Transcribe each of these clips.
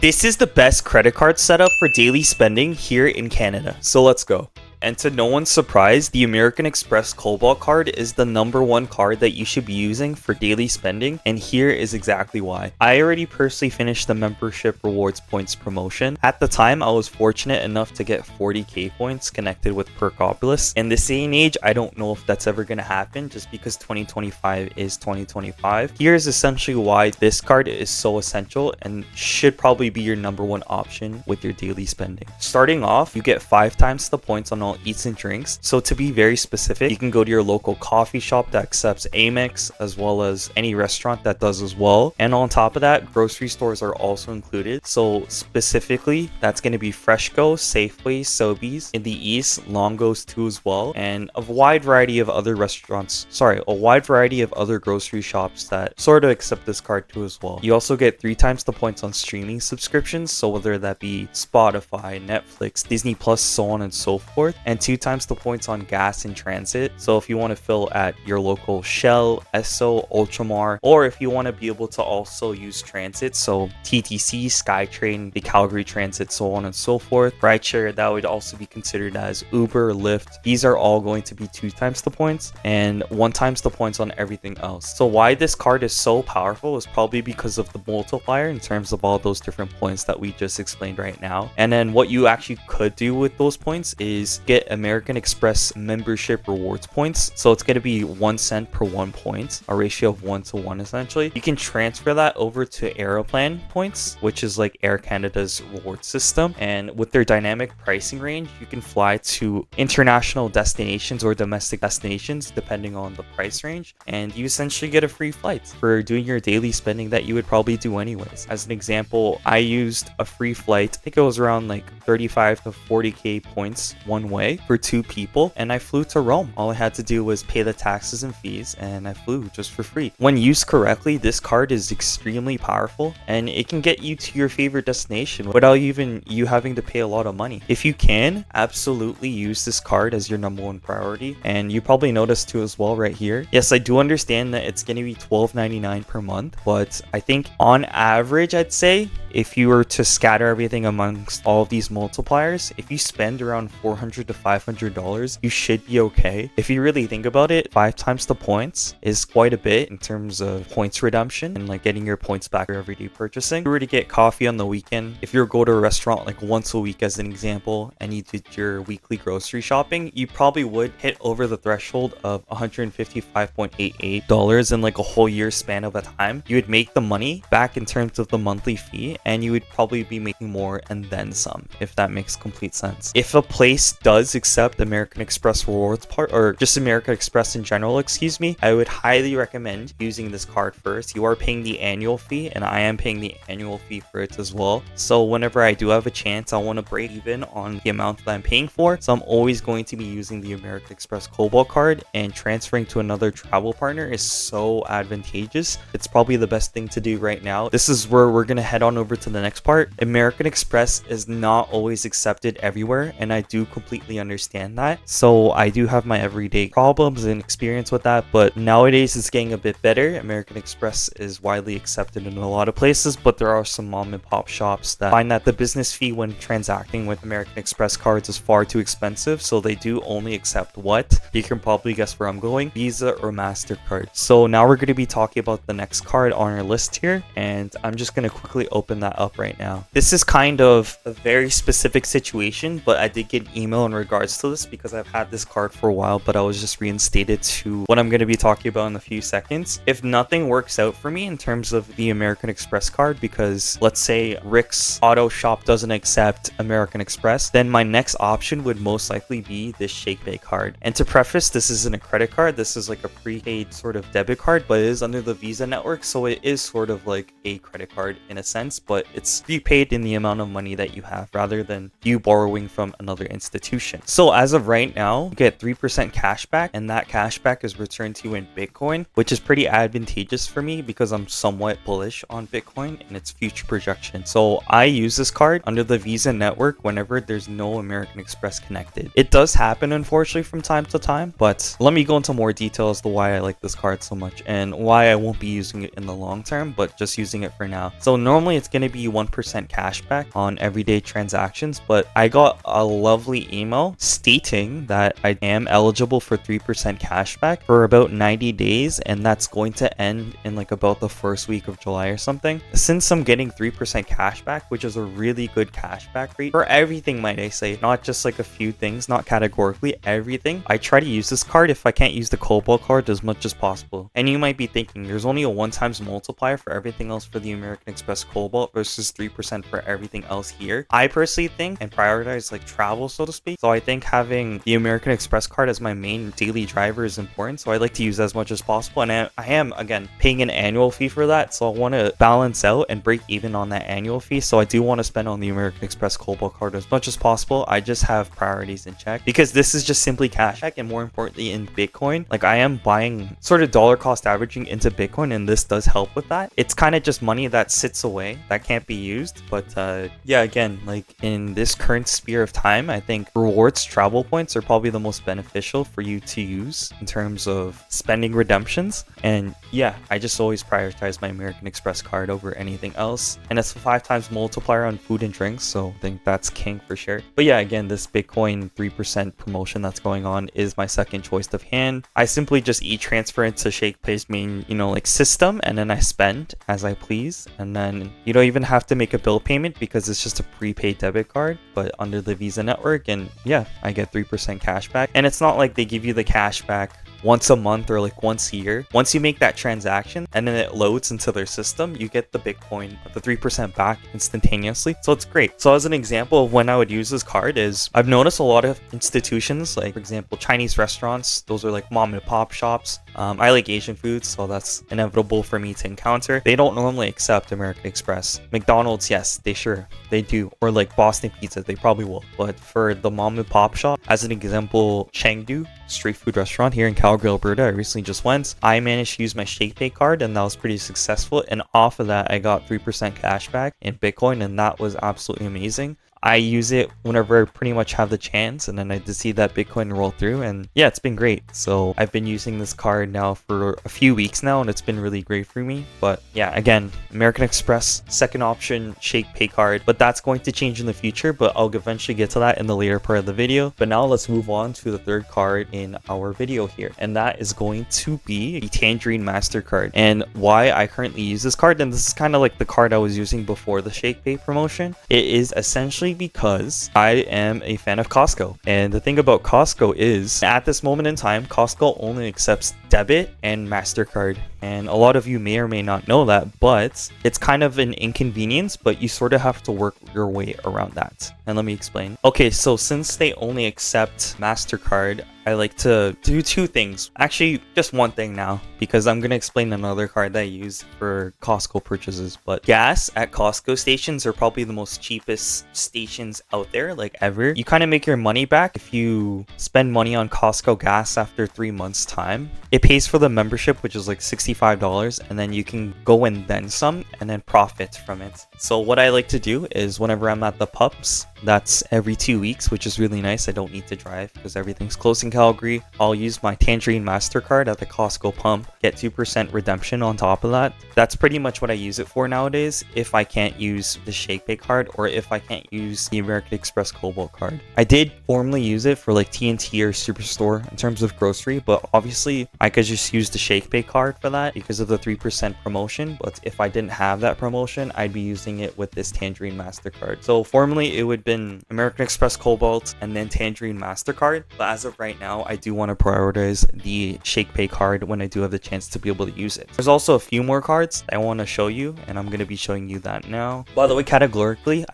This is the best credit card setup for daily spending here in Canada, so let's go. And to no one's surprise, the American Express Cobalt card is the #1 card that you should be using for daily spending, and here is exactly why. I already personally finished the membership rewards points promotion. At the time, I was fortunate enough to get 40k points connected with Perkopolis. In this day and age, I don't know if that's ever going to happen just because 2025 is 2025. Here's essentially why this card is so essential and should probably be your #1 option with your daily spending. Starting off, you get 5 times the points on all eats and drinks. So to be very specific, you can go to your local coffee shop that accepts Amex as well as any restaurant that does as well. And on top of that, grocery stores are also included. So specifically, that's going to be Freshco, Safeway, Sobeys. In the East, Longo's too as well. And a wide variety of other grocery shops that sort of accept this card too as well. You also get 3 times the points on streaming subscriptions. So whether that be Spotify, Netflix, Disney Plus, so on and so forth. And 2 times the points on gas in transit. So if you want to fill at your local Shell, Esso, Ultramar, or if you want to be able to also use transit, so TTC, SkyTrain, the Calgary Transit, so on and so forth. Rideshare, that would also be considered as Uber, Lyft. These are all going to be 2 times the points and 1 times the points on everything else. So why this card is so powerful is probably because of the multiplier in terms of all those different points that we just explained right now. And then what you actually could do with those points is get American Express membership rewards points. So it's going to be 1 cent per 1 point, a ratio of 1 to 1 essentially. You can transfer that over to Aeroplan points, which is like Air Canada's reward system. And with their dynamic pricing range, you can fly to international destinations or domestic destinations depending on the price range. And you essentially get a free flight for doing your daily spending that you would probably do anyways. As an example, I used a free flight. I think it was around like 35 to 40k points one way for 2 people, and I flew to Rome. All I had to do was pay the taxes and fees, and I flew just for free. When used correctly, this card is extremely powerful, and it can get you to your favorite destination without even you having to pay a lot of money. If you can, absolutely use this card as your #1 priority. And you probably noticed too as well right here. Yes, I do understand that it's going to be $12.99 per month, but I think on average, I'd say if you were to scatter everything amongst all of these multipliers, if you spend around $400 to $500, you should be okay. If you really think about it, 5 times the points is quite a bit in terms of points redemption and like getting your points back for everyday purchasing. If you were to get coffee on the weekend, if you go to a restaurant like once a week as an example, and you did your weekly grocery shopping, you probably would hit over the threshold of $155.88 in like a whole year span of a time. You would make the money back in terms of the monthly fee, and you would probably be making more and then some, if that makes complete sense. If a place does accept American Express rewards part, or just American Express in general, excuse me, I would highly recommend using this card first. You are paying the annual fee, and I am paying the annual fee for it as well. So whenever I do have a chance, I want to break even on the amount that I'm paying for. So I'm always going to be using the American Express Cobalt card, and transferring to another travel partner is so advantageous. It's probably the best thing to do right now. This is where we're going to head on over to the next part. American Express is not always accepted everywhere, and I do completely understand that. So I do have my everyday problems and experience with that, but nowadays it's getting a bit better. American Express is widely accepted in a lot of places, but there are some mom and pop shops that find that the business fee when transacting with American Express cards is far too expensive, so they do only accept what? You can probably guess where I'm going: Visa or Mastercard. So now we're going to be talking about the next card on our list here, and I'm just going to quickly open that up right now. This is kind of a very specific situation, but I did get an email in regards to this because I've had this card for a while, but I was just reinstated to what I'm going to be talking about in a few seconds. If nothing works out for me in terms of the American Express card, because let's say Rick's Auto Shop doesn't accept American Express, then my next option would most likely be this ShakePay card. And to preface, this isn't a credit card. This is like a prepaid sort of debit card, but it is under the Visa network, so it is sort of like a credit card in a sense, but it's prepaid in the amount of money that you have rather than you borrowing from another institution. institution. So as of right now, you get 3% cash back, and that cash back is returned to you in Bitcoin, which is pretty advantageous for me because I'm somewhat bullish on Bitcoin and its future projection. So I use this card under the Visa network whenever there's no American Express connected. It does happen, unfortunately, from time to time, but let me go into more details as to why I like this card so much and why I won't be using it in the long term, but just using it for now. So normally it's going to be 1% cash back on everyday transactions, but I got a lovely email stating that I am eligible for 3% cash back for about 90 days, and that's going to end in like about the first week of July or something. Since I'm getting 3% cash back, which is a really good cash back rate for everything, might I say, not just like a few things, not categorically, everything, I try to use this card if I can't use the Cobalt card as much as possible. And you might be thinking there's only a 1 times multiplier for everything else for the American Express Cobalt versus 3% for everything else here. I personally think and prioritize like travel, so to speak. So I think having the American Express card as my main daily driver is important. So I like to use as much as possible. And I am, again, paying an annual fee for that. So I want to balance out and break even on that annual fee. So I do want to spend on the American Express Cobalt card as much as possible. I just have priorities in check because this is just simply cash back, and more importantly in Bitcoin. Like I am buying sort of dollar cost averaging into Bitcoin, and this does help with that. It's kind of just money that sits away that can't be used. But yeah, again, like in this current sphere of time, I think rewards travel points are probably the most beneficial for you to use in terms of spending redemptions. And yeah, I just always prioritize my American Express card over anything else. And it's a 5 times multiplier on food and drinks, so I think that's king for sure. But yeah, again, this Bitcoin 3% promotion that's going on is my second choice of hand. I simply just e-transfer into ShakePay's main, like system, and then I spend as I please. And then you don't even have to make a bill payment because it's just a prepaid debit card, but under the Visa network. And yeah, I get 3% cash back. And it's not like they give you the cash back once a month or like once a year. Once you make that transaction and then it loads into their system, you get the Bitcoin, the 3% back instantaneously. So it's great. So as an example of when I would use this card is I've noticed a lot of institutions, like for example, Chinese restaurants, those are like mom and pop shops. I like Asian foods, so that's inevitable for me to encounter. They don't normally accept American Express. McDonald's, yes, they do. Or like Boston Pizza, they probably will. But for the mom and pop shop, as an example, Chengdu street food restaurant here in Calgary, Alberta, I recently just went. I managed to use my ShakePay card, and that was pretty successful. And off of that, I got 3% cash back in Bitcoin, and that was absolutely amazing. I use it whenever I pretty much have the chance, and then I just see that Bitcoin roll through, and yeah, it's been great. So I've been using this card now for a few weeks now, and it's been really great for me. But yeah, again, American Express, second option, ShakePay card, but that's going to change in the future, but I'll eventually get to that in the later part of the video. But now let's move on to the third card in our video here, and that is going to be the Tangerine Mastercard. And why I currently use this card, and this is kind of like the card I was using before the ShakePay promotion, it is essentially because I am a fan of Costco. And the thing about Costco is at this moment in time, Costco only accepts debit and MasterCard. And a lot of you may or may not know that, but it's kind of an inconvenience, but you sort of have to work your way around that. And let me explain. Okay, so since they only accept MasterCard, I like to do two things. Actually, just one thing now, because I'm going to explain another card that I use for Costco purchases. But gas at Costco stations are probably the most cheapest stations out there, like ever. You kind of make your money back if you spend money on Costco gas after 3 months time. It pays for the membership, which is like $65, and then you can go and then some and then profit from it. So what I like to do is whenever I'm at the pubs, that's every 2 weeks, which is really nice. I don't need to drive because everything's close in Calgary. I'll use my Tangerine Mastercard at the Costco pump, get 2% redemption on top of that. That's pretty much what I use it for nowadays if I can't use the ShakePay card or if I can't use the American Express Cobalt card. I did formerly use it for like TNT or Superstore in terms of grocery, but obviously I could just use the ShakePay card for that because of the 3% promotion. But if I didn't have that promotion, I'd be using it with this Tangerine Mastercard. So formerly it would been American Express Cobalt and then Tangerine Mastercard, but as of right now I do want to prioritize the ShakePay card when I do have the chance to be able to use it. There's also a few more cards I want to show you, and I'm going to be showing you that now. By the way, categorically,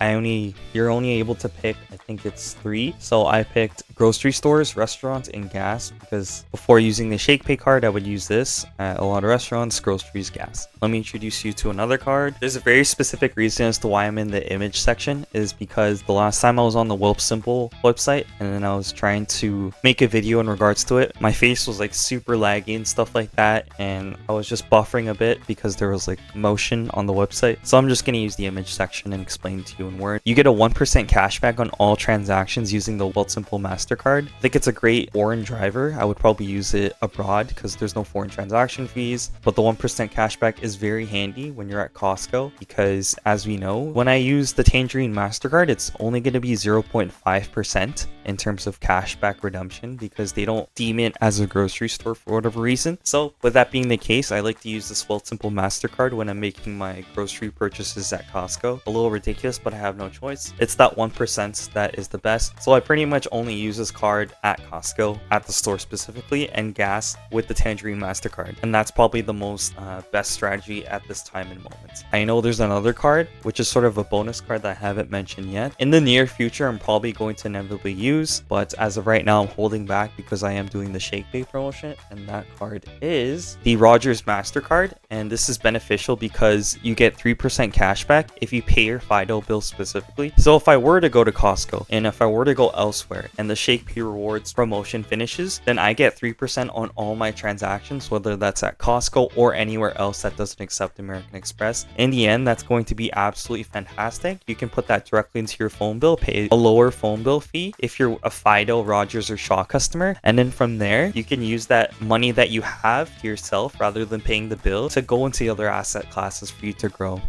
you're only able to pick, I think it's 3. So I picked grocery stores, restaurants, and gas, because before using the ShakePay card I would use this at a lot of restaurants, groceries, gas. Let me introduce you to another card. There's a very specific reason as to why I'm in the image section, is because the last last time I was on the Wealthsimple website, and then I was trying to make a video in regards to it. My face was like super laggy and stuff like that, and I was just buffering a bit because there was like motion on the website. So I'm just going to use the image section and explain to you in Word. You get a 1% cashback on all transactions using the Wealthsimple Mastercard. I think it's a great foreign driver. I would probably use it abroad because there's no foreign transaction fees, but the 1% cashback is very handy when you're at Costco because, as we know, when I use the Tangerine Mastercard, it's only going to be 0.5% in terms of cashback redemption because they don't deem it as a grocery store for whatever reason. So with that being the case, I like to use this Wealthsimple Mastercard when I'm making my grocery purchases at Costco. A little ridiculous, but I have no choice. It's that 1% that is the best. So I pretty much only use this card at Costco, at the store specifically, and gas with the Tangerine Mastercard. And that's probably the most best strategy at this time and moment. I know there's another card, which is sort of a bonus card that I haven't mentioned yet. In the near future, I'm probably going to inevitably use, but as of right now, I'm holding back because I am doing the Shake Pay promotion, and that card is the Rogers Mastercard. And this is beneficial because you get 3% cashback if you pay your FIDO bill specifically. So if I were to go to Costco and if I were to go elsewhere and the Shake Pay Rewards promotion finishes, then I get 3% on all my transactions, whether that's at Costco or anywhere else that doesn't accept American Express. In the end, that's going to be absolutely fantastic. You can put that directly into your phone bill, pay a lower phone bill fee if you're a FIDO, Rogers, or Shaw customer. And then from there, you can use that money that you have to yourself rather than paying the bill to go into other asset classes for you to grow.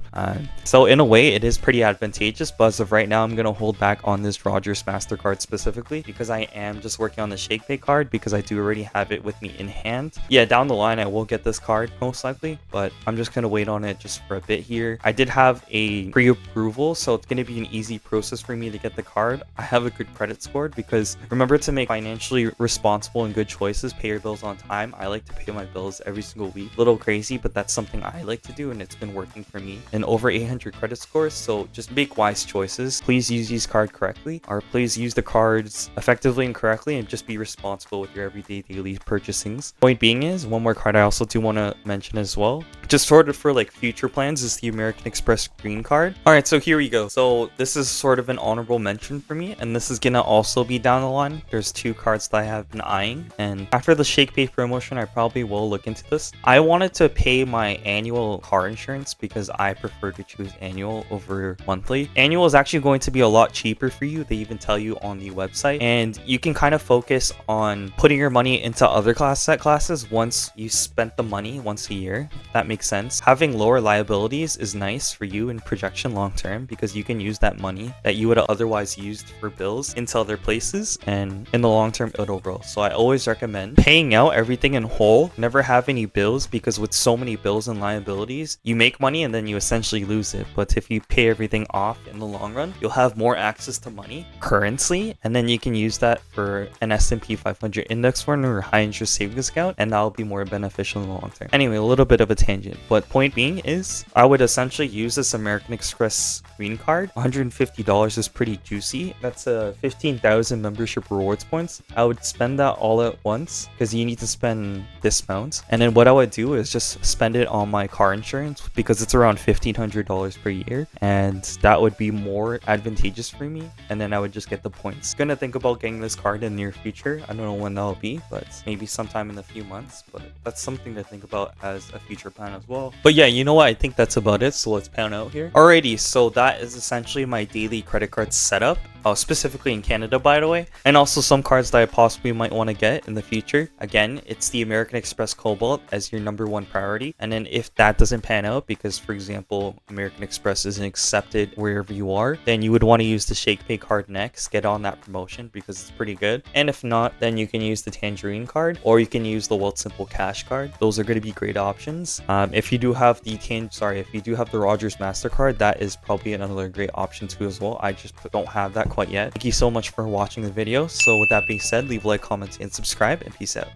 So in a way, it is pretty advantageous, but as of right now, I'm going to hold back on this Rogers Mastercard specifically because I am just working on the Shake Pay card because I do already have it with me in hand. Yeah, down the line, I will get this card most likely, but I'm just going to wait on it just for a bit here. I did have a pre-approval, so it's going to be an easy process for me to get the card. I have a good credit score because remember to make financially responsible and good choices, pay your bills on time. I like to pay my bills every single week. A little crazy, but that's something I like to do, and it's been working for me. And over 800 credit scores, so just make wise choices. Please use these cards correctly, or please use the cards effectively and correctly, and just be responsible with your everyday daily purchasings. Point being is, one more card I also do want to mention as well, just sort of for like future plans, is the American Express green card. All right, so here we go. So this is sort of an honorable mention for me, and this is gonna also be down the line. There's two cards that I have been eyeing, and after the Shake Pay promotion, I probably will look into this. I wanted to pay my annual car insurance because I prefer to choose annual over monthly. Annual is actually going to be a lot cheaper for you. They even tell you on the website, and you can kind of focus on putting your money into other asset classes once you spent the money once a year, if that makes sense. Having lower liabilities is nice for you in projection long term because you can use that money that you would have otherwise used for bills into other places, and in the long term it'll grow. So I always recommend paying out everything in whole, never have any bills, because with so many bills and liabilities, you make money and then you essentially lose it. But if you pay everything off in the long run, you'll have more access to money currently, and then you can use that for an S&P 500 index fund or high interest savings account, and that'll be more beneficial in the long term. Anyway, a little bit of a tangent, but point being is I would essentially use this American Express green card. $150 is pretty juicy. That's a 15,000 membership rewards points. I would spend that all at once because you need to spend this amount, and then what I would do is just spend it on my car insurance because it's around $1,500 per year, and that would be more advantageous for me, and then I would just get the points. Gonna think about getting this card in the near future. I don't know when that'll be, but maybe sometime in a few months, but that's something to think about as a future plan as well. But yeah, you know what, I think that's about it, so let's pan out here. Alrighty, so that is essentially my daily credit card setup. Specifically in Canada, by the way, and also some cards that I possibly might want to get in the future. Again, it's the American Express Cobalt as your #1 priority, and then if that doesn't pan out because, for example, American Express isn't accepted wherever you are, then you would want to use the Shake Pay card next, get on that promotion because it's pretty good. And if not, then you can use the Tangerine card, or you can use the Wealthsimple Cash card. Those are going to be great options. If you do have the Rogers Mastercard, that is probably another great option too as well. I just don't have that quite yet. Thank you so much for watching the video. So with that being said, leave a like, comment, and subscribe, and peace out.